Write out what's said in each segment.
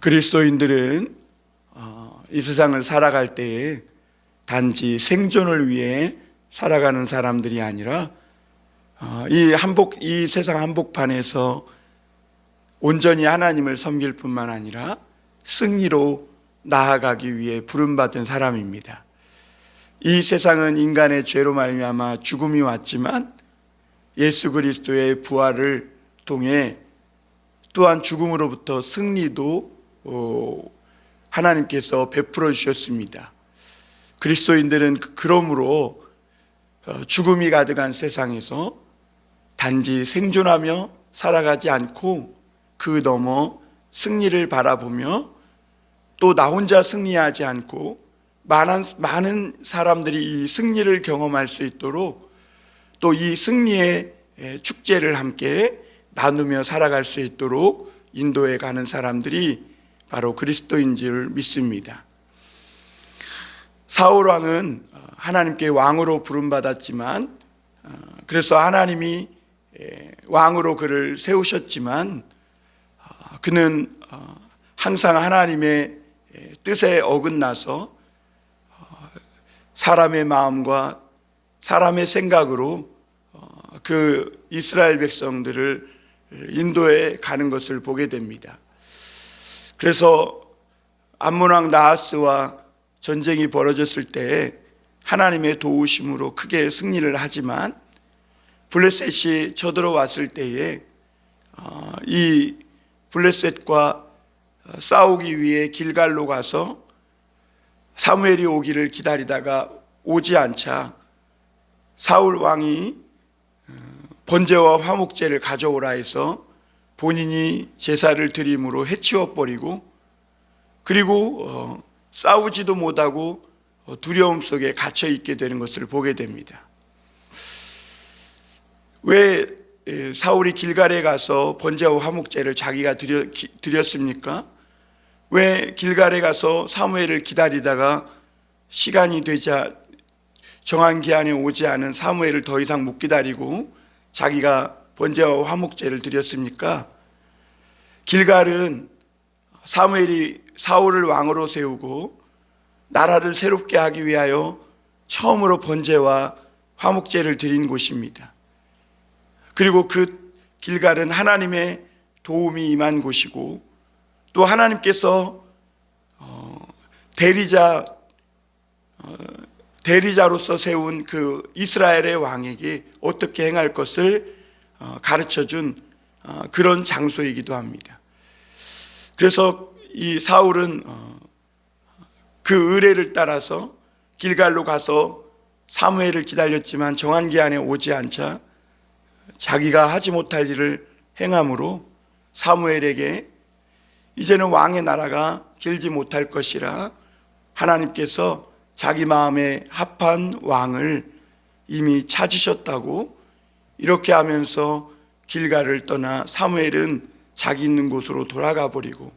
그리스도인들은 이 세상을 살아갈 때에 단지 생존을 위해 살아가는 사람들이 아니라 이 세상 한복판에서 온전히 하나님을 섬길 뿐만 아니라 승리로 나아가기 위해 부름받은 사람입니다. 이 세상은 인간의 죄로 말미암아 죽음이 왔지만 예수 그리스도의 부활을 통해 또한 죽음으로부터 승리도 하나님께서 베풀어 주셨습니다. 그리스도인들은 그러므로 죽음이 가득한 세상에서 단지 생존하며 살아가지 않고 그 넘어 승리를 바라보며 또 나 혼자 승리하지 않고 많은 사람들이 이 승리를 경험할 수 있도록 또 이 승리의 축제를 함께 나누며 살아갈 수 있도록 인도해 가는 사람들이 바로 그리스도인 줄 믿습니다. 사울 왕은 하나님께 왕으로 부름받았지만 그래서 하나님이 왕으로 그를 세우셨지만 그는 항상 하나님의 뜻에 어긋나서 사람의 마음과 사람의 생각으로 그 이스라엘 백성들을 인도해 가는 것을 보게 됩니다. 그래서 암몬 왕 나하스와 전쟁이 벌어졌을 때에 하나님의 도우심으로 크게 승리를 하지만 블레셋이 쳐들어왔을 때에 이 블레셋과 싸우기 위해 길갈로 가서 사무엘이 오기를 기다리다가 오지 않자 사울 왕이 번제와 화목제를 가져오라 해서 본인이 제사를 드림으로 해치워 버리고 그리고 싸우지도 못하고 두려움 속에 갇혀 있게 되는 것을 보게 됩니다. 왜 사울이 길갈에 가서 번제와 화목제를 자기가 드렸습니까? 왜 길갈에 가서 사무엘을 기다리다가 시간이 되자 정한 기한에 오지 않은 사무엘을 더 이상 못 기다리고 자기가 번제와 화목제를 드렸습니까? 길갈은 사무엘이 사울을 왕으로 세우고 나라를 새롭게 하기 위하여 처음으로 번제와 화목제를 드린 곳입니다. 그리고 그 길갈은 하나님의 도움이 임한 곳이고 또 하나님께서 대리자로서 세운 그 이스라엘의 왕에게 어떻게 행할 것을 가르쳐준 그런 장소이기도 합니다. 그래서 이 사울은 그 의례를 따라서 길갈로 가서 사무엘을 기다렸지만 정한 기한에 오지 않자 자기가 하지 못할 일을 행함으로 사무엘에게 이제는 왕의 나라가 길지 못할 것이라 하나님께서 자기 마음에 합한 왕을 이미 찾으셨다고 이렇게 하면서 길갈을 떠나 사무엘은 자기 있는 곳으로 돌아가 버리고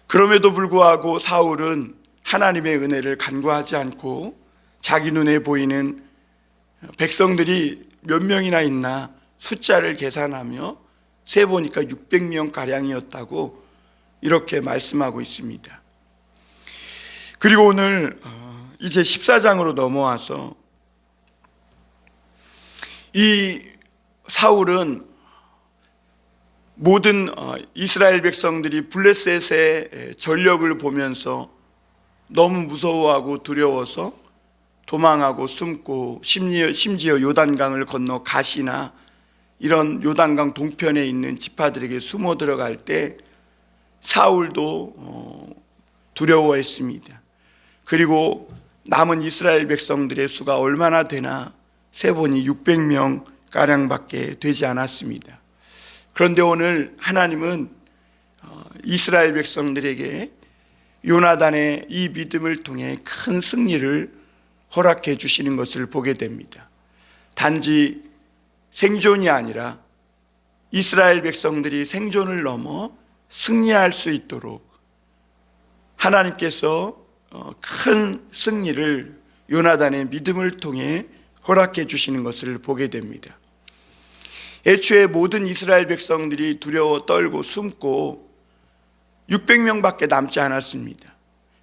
그럼에도 불구하고 사울은 하나님의 은혜를 간구하지 않고 자기 눈에 보이는 백성들이 몇 명이나 있나 숫자를 계산하며 세보니까 600명가량이었다고 이렇게 말씀하고 있습니다. 그리고 오늘 이제 14장으로 넘어와서 이 사울은 모든 이스라엘 백성들이 블레셋의 전력을 보면서 너무 무서워하고 두려워서 도망하고 숨고 심지어 요단강을 건너 가시나 이런 요단강 동편에 있는 지파들에게 숨어 들어갈 때 사울도 두려워했습니다. 그리고 남은 이스라엘 백성들의 수가 얼마나 되나 세보니 600명 가량밖에 되지 않았습니다. 그런데 오늘 하나님은 이스라엘 백성들에게 요나단의 이 믿음을 통해 큰 승리를 허락해 주시는 것을 보게 됩니다. 단지 생존이 아니라 이스라엘 백성들이 생존을 넘어 승리할 수 있도록 하나님께서 큰 승리를 요나단의 믿음을 통해 허락해 주시는 것을 보게 됩니다. 애초에 모든 이스라엘 백성들이 두려워 떨고 숨고 600명밖에 남지 않았습니다.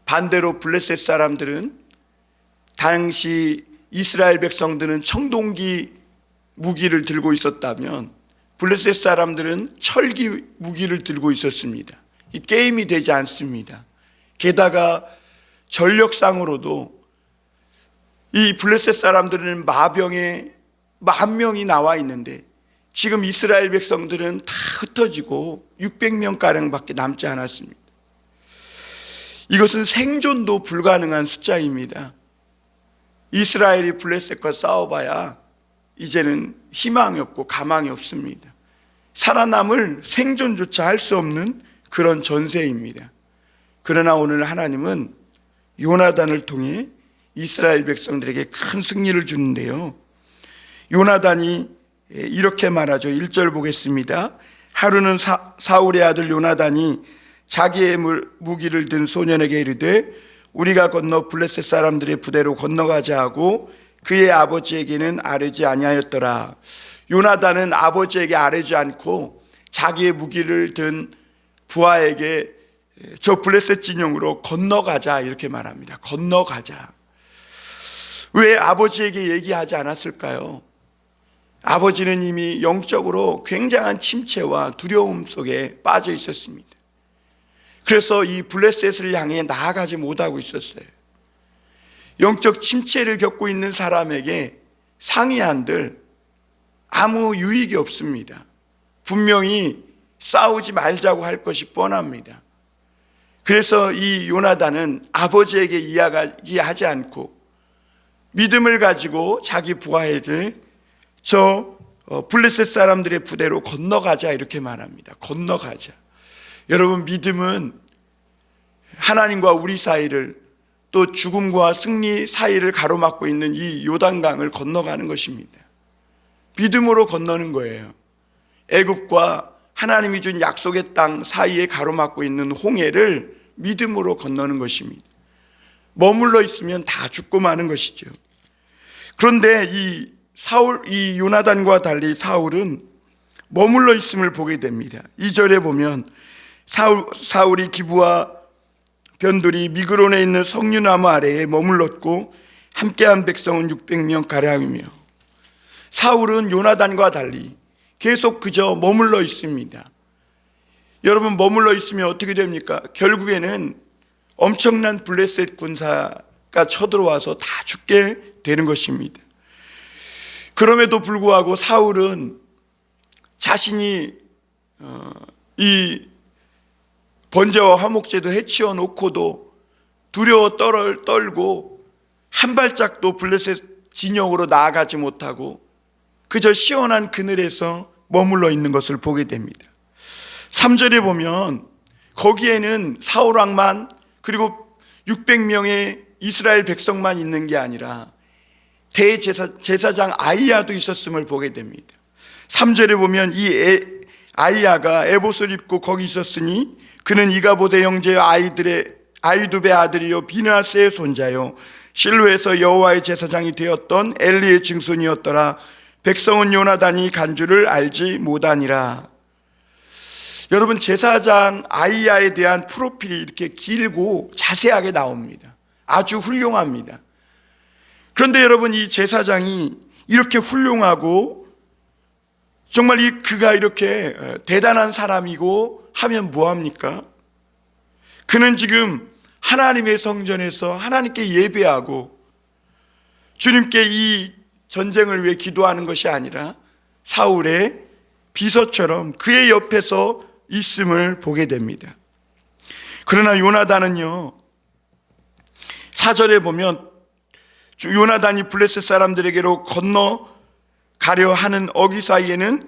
반대로 블레셋 사람들은, 당시 이스라엘 백성들은 청동기 무기를 들고 있었다면 블레셋 사람들은 철기 무기를 들고 있었습니다. 이 게임이 되지 않습니다. 게다가 전력상으로도 이 블레셋 사람들은 마병에 10,000명이 나와 있는데 지금 이스라엘 백성들은 다 흩어지고 600명가량밖에 남지 않았습니다. 이것은 생존도 불가능한 숫자입니다. 이스라엘이 블레셋과 싸워봐야 이제는 희망이 없고 가망이 없습니다. 살아남을 생존조차 할 수 없는 그런 전세입니다. 그러나 오늘 하나님은 요나단을 통해 이스라엘 백성들에게 큰 승리를 주는데요, 요나단이 이렇게 말하죠. 1절 보겠습니다. 하루는 사울의 아들 요나단이 자기의 무기를 든 소년에게 이르되 우리가 건너 블레셋 사람들의 부대로 건너가자 하고 그의 아버지에게는 아뢰지 아니하였더라. 요나단은 아버지에게 아뢰지 않고 자기의 무기를 든 부하에게 저 블레셋 진영으로 건너가자 이렇게 말합니다. 건너가자. 왜 아버지에게 얘기하지 않았을까요? 아버지는 이미 영적으로 굉장한 침체와 두려움 속에 빠져 있었습니다. 그래서 이 블레셋을 향해 나아가지 못하고 있었어요. 영적 침체를 겪고 있는 사람에게 상의한들 아무 유익이 없습니다. 분명히 싸우지 말자고 할 것이 뻔합니다. 그래서 이 요나단은 아버지에게 이야기하지 않고 믿음을 가지고 자기 부하에게 저 블레셋 사람들의 부대로 건너가자 이렇게 말합니다. 건너가자. 여러분, 믿음은 하나님과 우리 사이를, 또 죽음과 승리 사이를 가로막고 있는 이 요단강을 건너가는 것입니다. 믿음으로 건너는 거예요. 애굽과 하나님이 준 약속의 땅 사이에 가로막고 있는 홍해를 믿음으로 건너는 것입니다. 머물러 있으면 다 죽고 마는 것이죠. 그런데 이 요나단과 달리 사울은 머물러 있음을 보게 됩니다. 2절에 보면 사울이 기브와 변두리 미그론에 있는 석류나무 아래에 머물렀고 함께한 백성은 600명 가량이며, 사울은 요나단과 달리 계속 그저 머물러 있습니다. 여러분, 머물러 있으면 어떻게 됩니까? 결국에는 엄청난 블레셋 군사가 쳐들어와서 다 죽게 되는 것입니다. 그럼에도 불구하고 사울은 자신이 이 번제와 화목제도 해치워 놓고도 두려워 떨고 한 발짝도 블레셋 진영으로 나아가지 못하고 그저 시원한 그늘에서 머물러 있는 것을 보게 됩니다. 3절에 보면 거기에는 사울 왕만 그리고 600명의 이스라엘 백성만 있는 게 아니라 대제사장 아이야도 있었음을 보게 됩니다. 3절에 보면 이 아이야가 에봇을 입고 거기 있었으니 그는 이가보드의 형제 아이두베 아들이요 비느하스의 손자요 실로에서 여호와의 제사장이 되었던 엘리의 증손이었더라. 백성은 요나단이 간 줄을 알지 못하니라. 여러분, 제사장 아이야에 대한 프로필이 이렇게 길고 자세하게 나옵니다. 아주 훌륭합니다. 그런데 여러분, 이 제사장이 이렇게 훌륭하고 정말 그가 이렇게 대단한 사람이고 하면 뭐합니까? 그는 지금 하나님의 성전에서 하나님께 예배하고 주님께 이 전쟁을 위해 기도하는 것이 아니라 사울의 비서처럼 그의 옆에서 있음을 보게 됩니다. 그러나 요나단은요, 4절에 보면 요나단이 블레셋 사람들에게로 건너가려 하는 어기 사이에는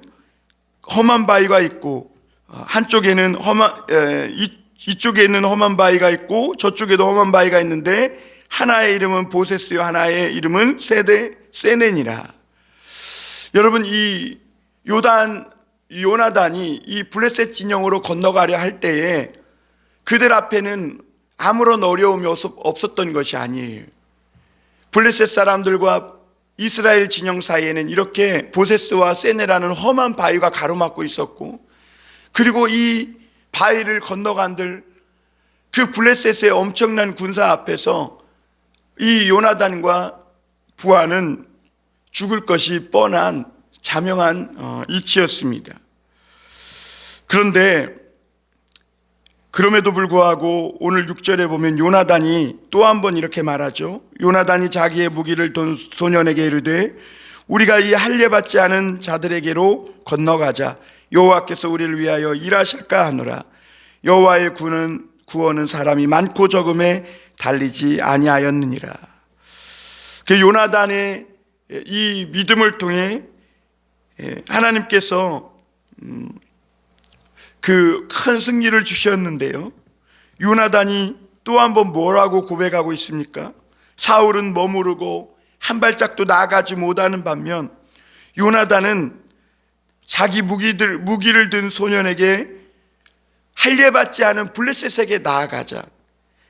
험한 바위가 있고 한쪽에는 이쪽에는 험한 바위가 있고 저쪽에도 험한 바위가 있는데 하나의 이름은 보세스요 하나의 이름은 세넨이라. 여러분, 이 요나단이 이 블레셋 진영으로 건너가려 할 때에 그들 앞에는 아무런 어려움이 없었던 것이 아니에요. 블레셋 사람들과 이스라엘 진영 사이에는 이렇게 보세스와 세네라는 험한 바위가 가로막고 있었고, 그리고 이 바위를 건너간들 그 블레셋의 엄청난 군사 앞에서 이 요나단과 부하는 죽을 것이 뻔한 자명한 이치였습니다. 그런데 그럼에도 불구하고 오늘 6절에 보면 요나단이 또 한 번 이렇게 말하죠. 요나단이 자기의 무기를 든 소년에게 이르되 우리가 이 할례받지 않은 자들에게로 건너가자. 여호와께서 우리를 위하여 일하실까 하노라. 여호와의 구원은 사람이 많고 적음에 달리지 아니하였느니라. 그 요나단의 이 믿음을 통해 하나님께서 그 큰 승리를 주셨는데요. 요나단이 또 한 번 뭐라고 고백하고 있습니까? 사울은 머무르고 한 발짝도 나아가지 못하는 반면 요나단은 자기 무기를 든 소년에게 할례받지 않은 블레셋에게 나아가자.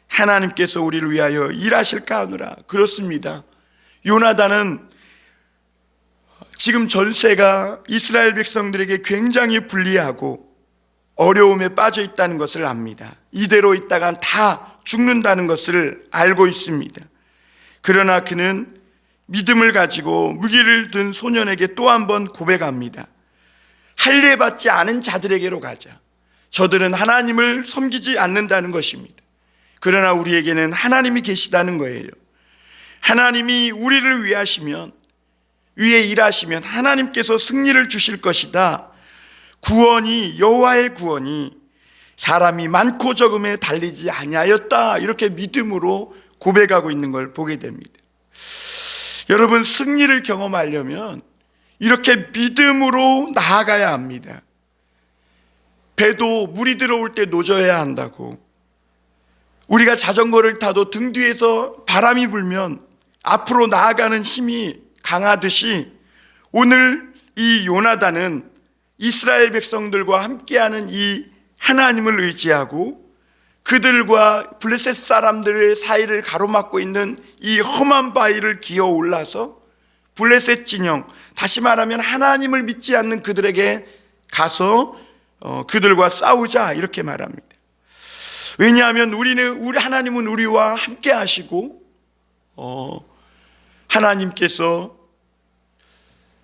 하나님께서 우리를 위하여 일하실까 하노라. 그렇습니다. 요나단은 지금 전세가 이스라엘 백성들에게 굉장히 불리하고 어려움에 빠져 있다는 것을 압니다. 이대로 있다간 다 죽는다는 것을 알고 있습니다. 그러나 그는 믿음을 가지고 무기를 든 소년에게 또 한 번 고백합니다. 할례받지 않은 자들에게로 가자. 저들은 하나님을 섬기지 않는다는 것입니다. 그러나 우리에게는 하나님이 계시다는 거예요. 하나님이 우리를 위해 일하시면 하나님께서 승리를 주실 것이다. 여호와의 구원이 사람이 많고 적음에 달리지 아니하였다. 이렇게 믿음으로 고백하고 있는 걸 보게 됩니다. 여러분, 승리를 경험하려면 이렇게 믿음으로 나아가야 합니다. 배도 물이 들어올 때 노져야 한다고, 우리가 자전거를 타도 등 뒤에서 바람이 불면 앞으로 나아가는 힘이 강하듯이 오늘 이 요나단은 이스라엘 백성들과 함께하는 이 하나님을 의지하고 그들과 블레셋 사람들의 사이를 가로막고 있는 이 험한 바위를 기어 올라서 블레셋 진영, 다시 말하면 하나님을 믿지 않는 그들에게 가서 그들과 싸우자, 이렇게 말합니다. 왜냐하면 하나님은 우리와 함께 하시고 하나님께서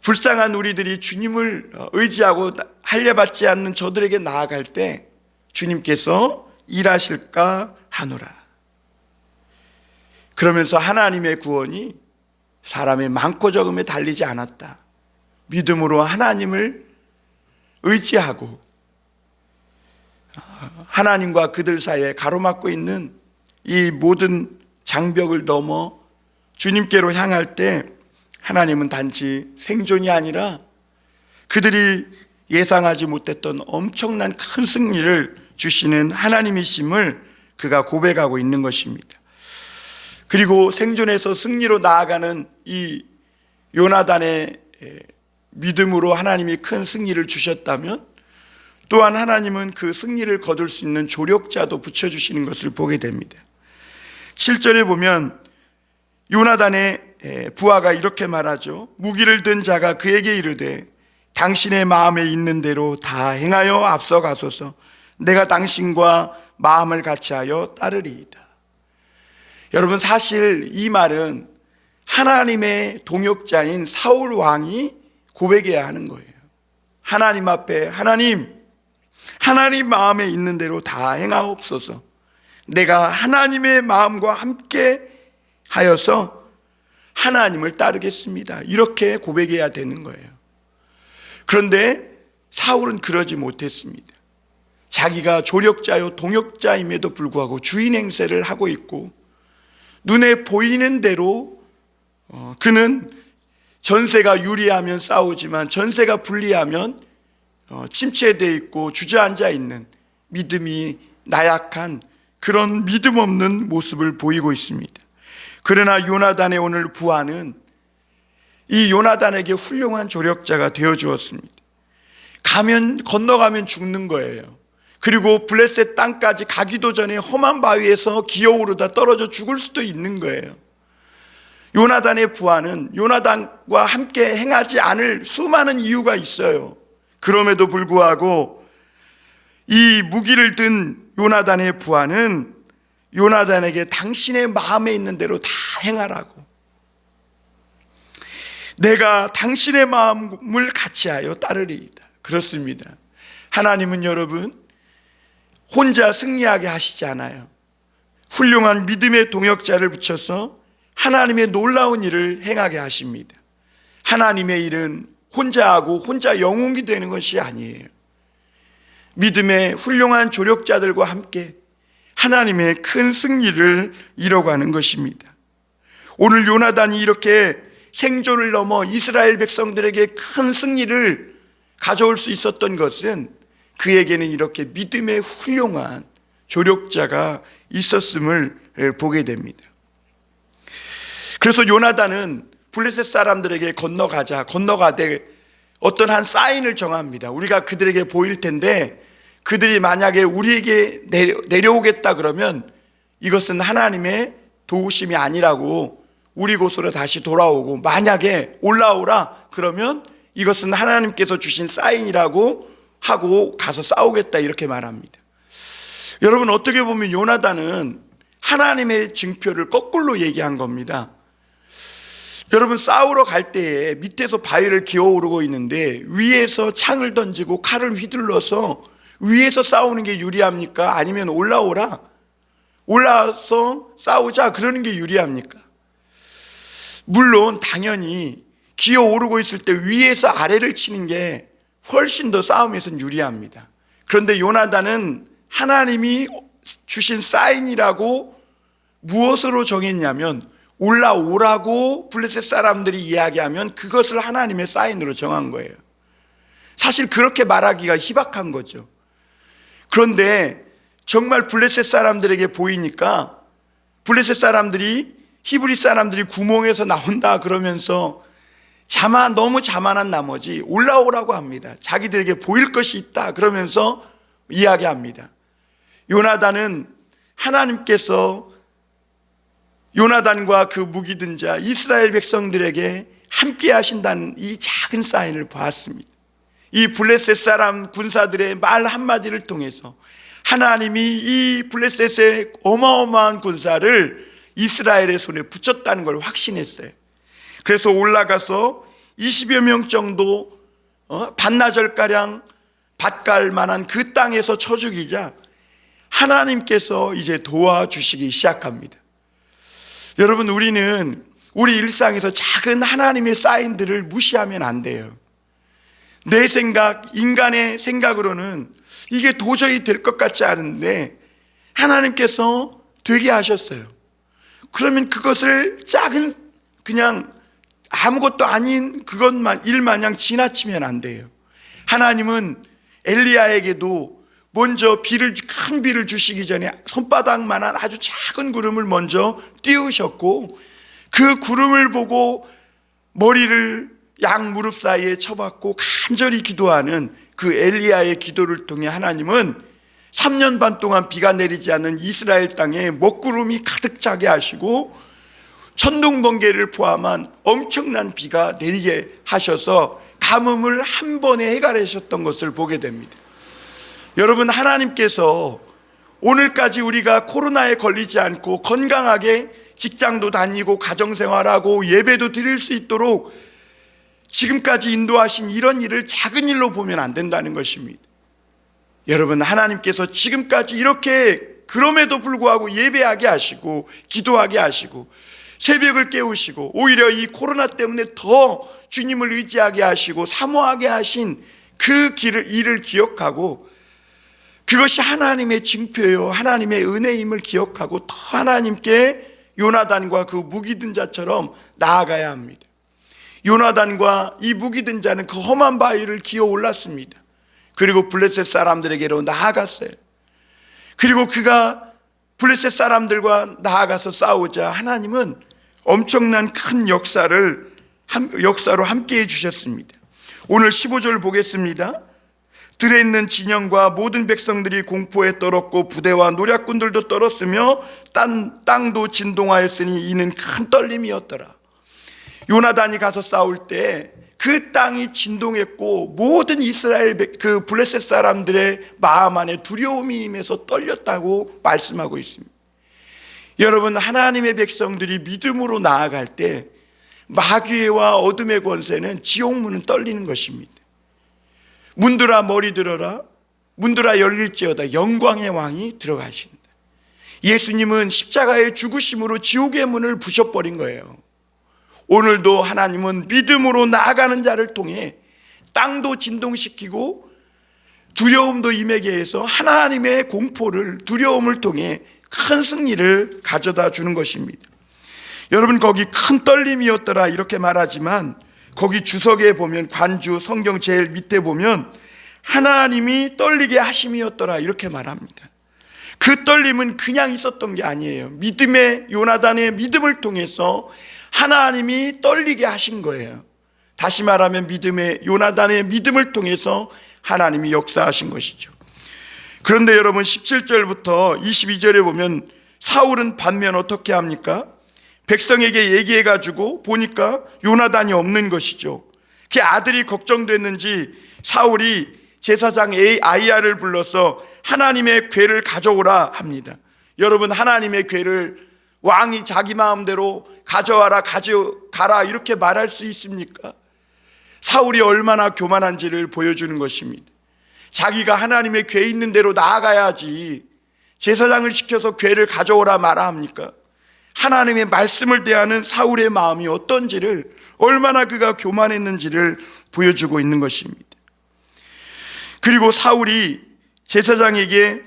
불쌍한 우리들이 주님을 의지하고 할례받지 않는 저들에게 나아갈 때 주님께서 일하실까 하노라. 그러면서 하나님의 구원이 사람의 많고 적음에 달리지 않았다. 믿음으로 하나님을 의지하고 하나님과 그들 사이에 가로막고 있는 이 모든 장벽을 넘어 주님께로 향할 때 하나님은 단지 생존이 아니라 그들이 예상하지 못했던 엄청난 큰 승리를 주시는 하나님이심을 그가 고백하고 있는 것입니다. 그리고 생존에서 승리로 나아가는 이 요나단의 믿음으로 하나님이 큰 승리를 주셨다면 또한 하나님은 그 승리를 거둘 수 있는 조력자도 붙여주시는 것을 보게 됩니다. 7절에 보면 요나단의 부하가 이렇게 말하죠. 무기를 든 자가 그에게 이르되 당신의 마음에 있는 대로 다 행하여 앞서가소서. 내가 당신과 마음을 같이하여 따르리이다. 여러분, 사실 이 말은 하나님의 동역자인 사울 왕이 고백해야 하는 거예요. 하나님 앞에 하나님 마음에 있는 대로 다 행하옵소서. 내가 하나님의 마음과 함께 하여서 하나님을 따르겠습니다. 이렇게 고백해야 되는 거예요. 그런데 사울은 그러지 못했습니다. 자기가 조력자요 동역자임에도 불구하고 주인 행세를 하고 있고 눈에 보이는 대로 그는 전세가 유리하면 싸우지만 전세가 불리하면 침체되어 있고 주저앉아 있는 믿음이 나약한 그런 믿음 없는 모습을 보이고 있습니다. 그러나 요나단의 오늘 부하는 이 요나단에게 훌륭한 조력자가 되어 주었습니다. 건너가면 죽는 거예요. 그리고 블레셋 땅까지 가기도 전에 험한 바위에서 기어오르다 떨어져 죽을 수도 있는 거예요. 요나단의 부하는 요나단과 함께 행하지 않을 수많은 이유가 있어요. 그럼에도 불구하고 이 무기를 든 요나단의 부하는 요나단에게 당신의 마음에 있는 대로 다 행하라고, 내가 당신의 마음을 같이하여 따르리이다. 그렇습니다. 하나님은 여러분 혼자 승리하게 하시지 않아요. 훌륭한 믿음의 동역자를 붙여서 하나님의 놀라운 일을 행하게 하십니다. 하나님의 일은 혼자 하고 혼자 영웅이 되는 것이 아니에요. 믿음의 훌륭한 조력자들과 함께 하나님의 큰 승리를 이뤄가는 것입니다. 오늘 요나단이 이렇게 생존을 넘어 이스라엘 백성들에게 큰 승리를 가져올 수 있었던 것은 그에게는 이렇게 믿음의 훌륭한 조력자가 있었음을 보게 됩니다. 그래서 요나단은 블레셋 사람들에게 건너가되 어떤 한 사인을 정합니다. 우리가 그들에게 보일 텐데 그들이 만약에 우리에게 내려오겠다 그러면 이것은 하나님의 도우심이 아니라고, 우리 곳으로 다시 돌아오고, 만약에 올라오라 그러면 이것은 하나님께서 주신 사인이라고 하고 가서 싸우겠다, 이렇게 말합니다. 여러분, 어떻게 보면 요나단은 하나님의 증표를 거꾸로 얘기한 겁니다. 여러분, 싸우러 갈 때에 밑에서 바위를 기어오르고 있는데 위에서 창을 던지고 칼을 휘둘러서 위에서 싸우는 게 유리합니까? 아니면 올라와서 싸우자 그러는 게 유리합니까? 물론 당연히 기어오르고 있을 때 위에서 아래를 치는 게 훨씬 더 싸움에서는 유리합니다. 그런데 요나단은 하나님이 주신 사인이라고 무엇으로 정했냐면, 올라오라고 블레셋 사람들이 이야기하면 그것을 하나님의 사인으로 정한 거예요. 사실 그렇게 말하기가 희박한 거죠. 그런데 정말 블레셋 사람들에게 보이니까 블레셋 사람들이, 히브리 사람들이 구멍에서 나온다 그러면서 너무 자만한 나머지 올라오라고 합니다. 자기들에게 보일 것이 있다 그러면서 이야기합니다. 요나단은 하나님께서 요나단과 그 무기 든 자 이스라엘 백성들에게 함께 하신다는 이 작은 사인을 보았습니다. 이 블레셋 사람 군사들의 말 한마디를 통해서 하나님이 이 블레셋의 어마어마한 군사를 이스라엘의 손에 붙였다는 걸 확신했어요. 그래서 올라가서 20여 명 정도 반나절가량 밭갈 만한 그 땅에서 쳐 죽이자 하나님께서 이제 도와주시기 시작합니다. 여러분, 우리는 우리 일상에서 작은 하나님의 사인들을 무시하면 안 돼요. 내 생각, 인간의 생각으로는 이게 도저히 될 것 같지 않은데 하나님께서 되게 하셨어요. 그러면 그것을 작은, 그냥 아무것도 아닌 그것만 일마냥 지나치면 안 돼요. 하나님은 엘리야에게도 먼저 큰 비를 주시기 전에 손바닥만한 아주 작은 구름을 먼저 띄우셨고, 그 구름을 보고 머리를 양 무릎 사이에 쳐박고 간절히 기도하는 그 엘리야의 기도를 통해 하나님은 3년 반 동안 비가 내리지 않는 이스라엘 땅에 먹구름이 가득 차게 하시고 천둥 번개를 포함한 엄청난 비가 내리게 하셔서 가뭄을 한 번에 해결하셨던 것을 보게 됩니다. 여러분, 하나님께서 오늘까지 우리가 코로나에 걸리지 않고 건강하게 직장도 다니고 가정생활하고 예배도 드릴 수 있도록 지금까지 인도하신 이런 일을 작은 일로 보면 안 된다는 것입니다. 여러분, 하나님께서 지금까지 이렇게 그럼에도 불구하고 예배하게 하시고 기도하게 하시고 새벽을 깨우시고 오히려 이 코로나 때문에 더 주님을 의지하게 하시고 사모하게 하신 그 일을 기억하고, 그것이 하나님의 징표요 하나님의 은혜임을 기억하고 더 하나님께 요나단과 그 무기든 자처럼 나아가야 합니다. 요나단과 이 무기든 자는 그 험한 바위를 기어 올랐습니다. 그리고 블레셋 사람들에게로 나아갔어요. 그리고 그가 블레셋 사람들과 나아가서 싸우자 하나님은 엄청난 큰 역사로 함께 해주셨습니다. 오늘 15절 보겠습니다. 들에 있는 진영과 모든 백성들이 공포에 떨었고 부대와 노략군들도 떨었으며 땅도 진동하였으니 이는 큰 떨림이었더라. 요나단이 가서 싸울 때 그 땅이 진동했고 모든 이스라엘 그 블레셋 사람들의 마음 안에 두려움이 임해서 떨렸다고 말씀하고 있습니다. 여러분, 하나님의 백성들이 믿음으로 나아갈 때 마귀와 어둠의 권세는 지옥문은 떨리는 것입니다. 문들아 머리 들어라, 문들아 열릴지어다, 영광의 왕이 들어가신다. 예수님은 십자가의 죽으심으로 지옥의 문을 부셔버린 거예요. 오늘도 하나님은 믿음으로 나아가는 자를 통해 땅도 진동시키고 두려움도 임하게 해서 하나님의 공포를, 두려움을 통해 큰 승리를 가져다 주는 것입니다. 여러분, 거기 큰 떨림이었더라 이렇게 말하지만 거기 주석에 보면, 관주 성경 제일 밑에 보면 하나님이 떨리게 하심이었더라 이렇게 말합니다. 그 떨림은 그냥 있었던 게 아니에요. 믿음의, 요나단의 믿음을 통해서 하나님이 떨리게 하신 거예요. 다시 말하면 믿음의, 요나단의 믿음을 통해서 하나님이 역사하신 것이죠. 그런데 여러분, 17절부터 22절에 보면 사울은 반면 어떻게 합니까? 백성에게 얘기해가지고 보니까 요나단이 없는 것이죠. 그 아들이 걱정됐는지 사울이 제사장 아이야를 불러서 하나님의 궤를 가져오라 합니다. 여러분, 하나님의 궤를 왕이 자기 마음대로 가져와라, 가져가라 이렇게 말할 수 있습니까? 사울이 얼마나 교만한지를 보여주는 것입니다. 자기가 하나님의 궤 있는 대로 나아가야지 제사장을 시켜서 궤를 가져오라 말아 합니까? 하나님의 말씀을 대하는 사울의 마음이 어떤지를, 얼마나 그가 교만했는지를 보여주고 있는 것입니다. 그리고 사울이 제사장에게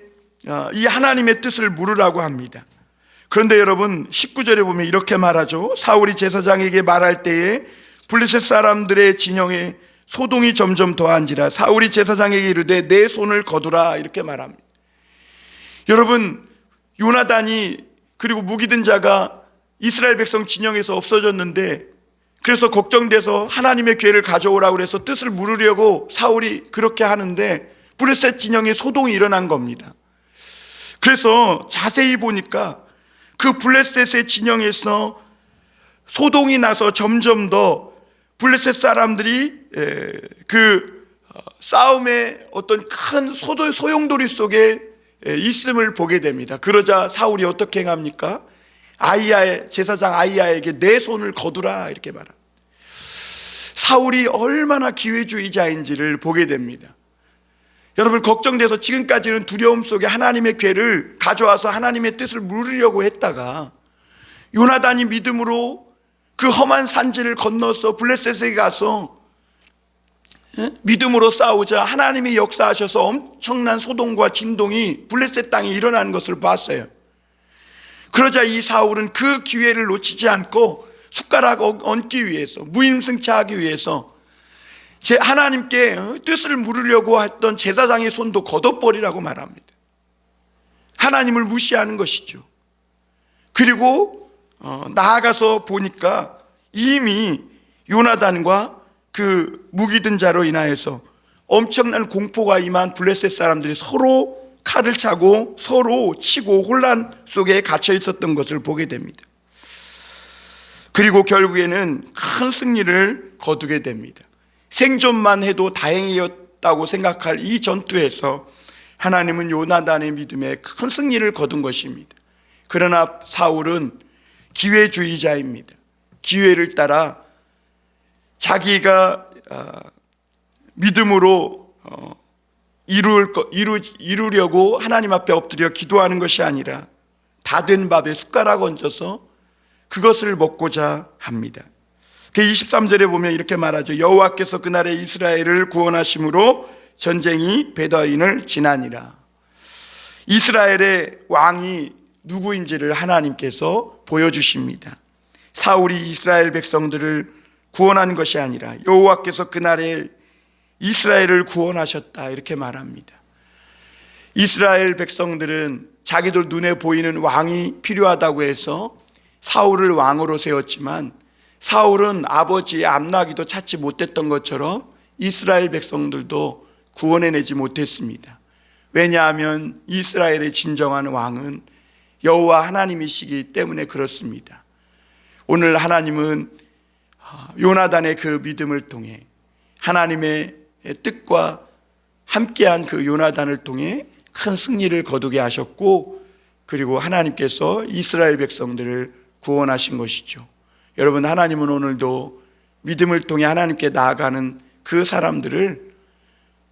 이 하나님의 뜻을 물으라고 합니다. 그런데 여러분, 19절에 보면 이렇게 말하죠. 사울이 제사장에게 말할 때에 블레셋 사람들의 진영에 소동이 점점 더한지라 사울이 제사장에게 이르되 내 손을 거두라 이렇게 말합니다. 여러분, 요나단이, 그리고 무기든 자가 이스라엘 백성 진영에서 없어졌는데, 그래서 걱정돼서 하나님의 궤를 가져오라고 그래서 뜻을 물으려고 사울이 그렇게 하는데 블레셋 진영에 소동이 일어난 겁니다. 그래서 자세히 보니까 그 블레셋의 진영에서 소동이 나서 점점 더 블레셋 사람들이 그 싸움의 어떤 큰 소용돌이 속에 있음을 보게 됩니다. 그러자 사울이 어떻게 행합니까? 제사장 아이야에게 내 손을 거두라 이렇게 말합니다. 사울이 얼마나 기회주의자인지를 보게 됩니다. 여러분, 걱정돼서 지금까지는 두려움 속에 하나님의 궤를 가져와서 하나님의 뜻을 물으려고 했다가 요나단이 믿음으로 그 험한 산지를 건너서 블레셋에 가서 믿음으로 싸우자 하나님이 역사하셔서 엄청난 소동과 진동이 블레셋 땅에 일어나는 것을 봤어요. 그러자 이 사울은 그 기회를 놓치지 않고 숟가락 얹기 위해서, 무임승차하기 위해서 하나님께 뜻을 물으려고 했던 제사장의 손도 걷어버리라고 말합니다. 하나님을 무시하는 것이죠. 그리고 나아가서 보니까 이미 요나단과 그 무기든 자로 인하여서 엄청난 공포가 임한 블레셋 사람들이 서로 칼을 차고 서로 치고 혼란 속에 갇혀 있었던 것을 보게 됩니다. 그리고 결국에는 큰 승리를 거두게 됩니다. 생존만 해도 다행이었다고 생각할 이 전투에서 하나님은 요나단의 믿음에 큰 승리를 거둔 것입니다. 그러나 사울은 기회주의자입니다. 기회를 따라 자기가 믿음으로 이루려고 하나님 앞에 엎드려 기도하는 것이 아니라 다 된 밥에 숟가락 얹어서 그것을 먹고자 합니다. 23절에 보면 이렇게 말하죠. 여호와께서 그날에 이스라엘을 구원하심으로 전쟁이 베더인을 지나니라. 이스라엘의 왕이 누구인지를 하나님께서 보여주십니다. 사울이 이스라엘 백성들을 구원한 것이 아니라 여호와께서 그날에 이스라엘을 구원하셨다 이렇게 말합니다. 이스라엘 백성들은 자기들 눈에 보이는 왕이 필요하다고 해서 사울을 왕으로 세웠지만 사울은 아버지의 암나기도 찾지 못했던 것처럼 이스라엘 백성들도 구원해내지 못했습니다. 왜냐하면 이스라엘의 진정한 왕은 여호와 하나님이시기 때문에 그렇습니다. 오늘 하나님은 요나단의 그 믿음을 통해 하나님의 뜻과 함께한 그 요나단을 통해 큰 승리를 거두게 하셨고 그리고 하나님께서 이스라엘 백성들을 구원하신 것이죠. 여러분, 하나님은 오늘도 믿음을 통해 하나님께 나아가는 그 사람들을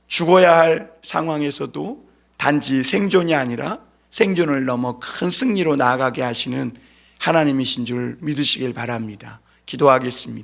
죽어야 할 상황에서도 단지 생존이 아니라 생존을 넘어 큰 승리로 나아가게 하시는 하나님이신 줄 믿으시길 바랍니다. 기도하겠습니다.